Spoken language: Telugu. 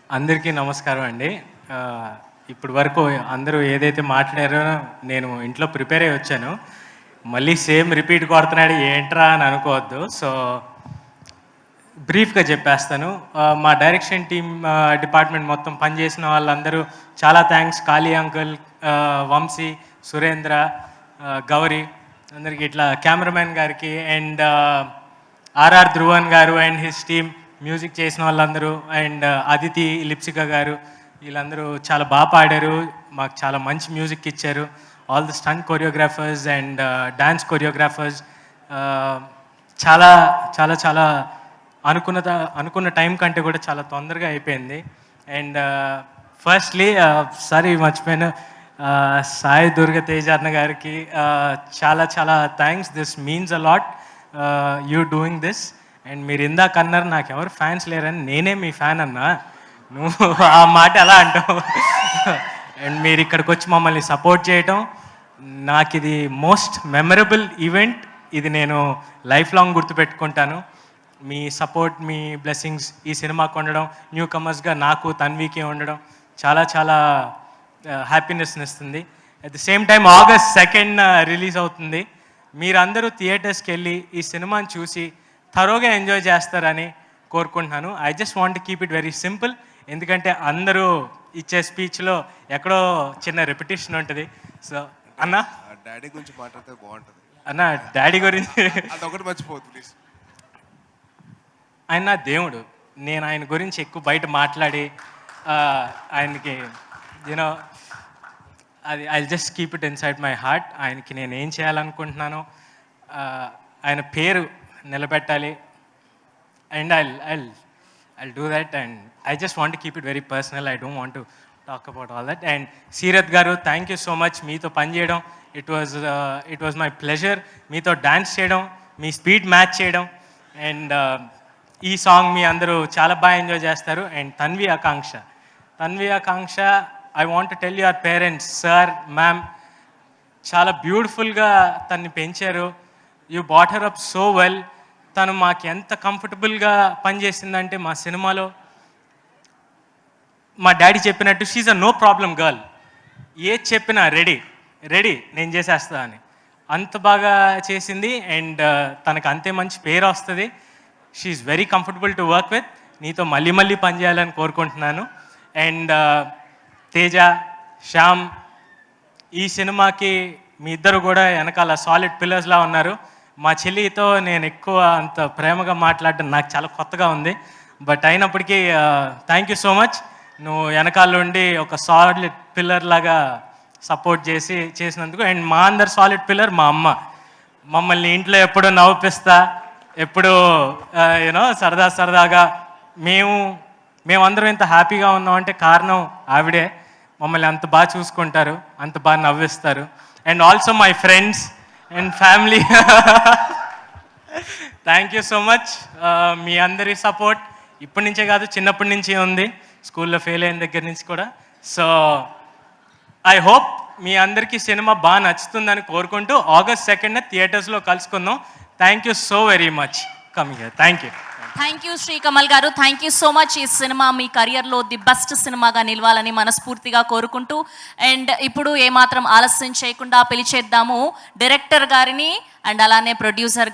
అందరికీ నమస్కారం అండి. ఇప్పటి వరకు అందరూ ఏదైతే మాట్లాడారో నేను ఇంట్లో ప్రిపేర్ అయ్యి వచ్చాను. మళ్ళీ సేమ్ రిపీట్ కొడుతున్నాడు ఏంట్రా అని అనుకోవద్దు. సో బ్రీఫ్గా చెప్పేస్తాను. మా డైరెక్షన్ టీమ్ డిపార్ట్మెంట్ మొత్తం పనిచేసిన వాళ్ళందరూ చాలా థ్యాంక్స్. కాళీ అంకుల్, వంశీ, సురేంద్ర, గౌరీ అందరికీ, ఇట్లా కెమెరామెన్ గారికి అండ్ ఆర్ఆర్ ధ్రువన్ గారు అండ్ హిస్ టీమ్, మ్యూజిక్ చేసిన వాళ్ళందరూ అండ్ అదితి, లిప్సిక గారు, వీళ్ళందరూ చాలా బాగా పాడారు. మాకు చాలా మంచి మ్యూజిక్ ఇచ్చారు. All the stunt choreographers and dance choreographers చాలా చాలా చాలా అనుకున్న టైం కంటే కూడా చాలా తొందరగా అయిపోయింది. అండ్ ఫస్ట్లీ సారీ మర్చిపోయాను, సాయి దుర్గ తేజ అన్న గారికి చాలా చాలా thanks. This means a lot you doing this. And మీరు ఇందాక అన్నారు నాకు ఎవరు ఫ్యాన్స్ లేరని. నేనే మీ ఫ్యాన్ అన్నా, నువ్వు ఆ మాట ఎలా అంటావు? అండ్ మీరు ఇక్కడికి వచ్చి మమ్మల్ని సపోర్ట్ చేయటం, నాకు ఇది మోస్ట్ మెమరబుల్ ఈవెంట్. ఇది నేను లైఫ్ లాంగ్ గుర్తుపెట్టుకుంటాను. మీ సపోర్ట్, మీ బ్లెస్సింగ్స్ ఈ సినిమాకు ఉండడం, న్యూ కమర్స్గా నాకు, తన్వికి ఉండడం చాలా చాలా హ్యాపీనెస్ని ఇస్తుంది. At the same time August 2nd release అవుతుంది. మీరందరూ థియేటర్స్కి వెళ్ళి ఈ సినిమాని చూసి థరోగా ఎంజాయ్ చేస్తారని కోరుకుంటున్నాను. I just want keep it very simple. ఎందుకంటే అందరూ ఇచ్చే స్పీచ్లో ఎక్కడో చిన్న రెపిటేషన్ ఉంటుంది. సో అన్న, డాడీ గురించి మాట్లాడితే బాగుంటుంది అన్న. డాడీ గురించి అదొకటి మర్చిపోతుంది ప్లీజ్. ఆయన నా దేవుడు. నేను ఆయన గురించి ఎక్కువ బయట మాట్లాడి ఆయనకి యూనో అది I just keep it inside my heart. ఆయనకి నేను ఏం చేయాలనుకుంటున్నానో ఆయన పేరు నిలబెట్టాలి. And I do that. And I just want keep it very personal. I don't want to talk about all that. And Seerat గారు, థ్యాంక్ యూ సో మచ్. మీతో పనిచేయడం ఇట్ వాజ్ మై ప్లెజర్. మీతో డాన్స్ చేయడం, మీ స్పీడ్ మ్యాచ్ చేయడం. అండ్ ఈ సాంగ్ మీ అందరూ చాలా బాగా ఎంజాయ్ చేస్తారు. And Tanvi Akanksha, I want to tell your parents, sir, ma'am, చాలా బ్యూటిఫుల్గా తన్ని పెంచారు. You brought her up so well. తను మాకు ఎంత కంఫర్టబుల్గా పనిచేసిందంటే మా సినిమాలో మా డాడీ చెప్పినట్టు she's a no problem girl. ఏది చెప్పినా రెడీ నేను చేసేస్తా అని అంత బాగా చేసింది. అండ్ తనకు అంతే మంచి పేరు వస్తుంది. She's very comfortable to work with. నీతో మళ్ళీ మళ్ళీ పనిచేయాలని కోరుకుంటున్నాను. అండ్ తేజ, శ్యామ్, ఈ సినిమాకి మీ ఇద్దరు కూడా వెనకాల సాలిడ్ పిల్లర్స్లా ఉన్నారు. మా చెల్లితో నేను ఎక్కువ అంత ప్రేమగా మాట్లాడడం నాకు చాలా కొత్తగా ఉంది. బట్ అయినప్పటికీ థ్యాంక్ యూ సో మచ్. నువ్వు వెనకాల నుండి ఒక సాలిడ్ పిల్లర్ లాగా సపోర్ట్ చేసినందుకు. అండ్ మా అందరు సాలిడ్ పిల్లర్ మా అమ్మ. మమ్మల్ని ఇంట్లో ఎప్పుడూ నవ్విపిస్తా, ఎప్పుడు యూనో సరదాగా మేమందరం ఇంత హ్యాపీగా ఉన్నామంటే కారణం ఆవిడే. మమ్మల్ని అంత బాగా చూసుకుంటారు, అంత బాగా నవ్విస్తారు. And also my friends and family, thank you so much. మీ అందరి సపోర్ట్ ఇప్పటి నుంచే కాదు, చిన్నప్పటి నుంచి ఉంది, స్కూల్లో ఫెయిల్ అయిన దగ్గర నుంచి కూడా. సో ఐ హోప్ మీ అందరికీ సినిమా బాగా నచ్చుతుందని కోరుకుంటూ August 2nd థియేటర్స్లో కలుసుకుందాం. Thank you so very much coming here. Thank you Shri Kamal గారు. Thank you so much. ఈ సినిమా మీ కెరియర్లో ది బెస్ట్ సినిమాగా నిలవాలని మనస్ఫూర్తిగా కోరుకుంటూ, అండ్ ఇప్పుడు ఏమాత్రం ఆలస్యం చేయకుండా పిలిచేద్దాము డైరెక్టర్ గారిని అండ్ అలానే ప్రొడ్యూసర్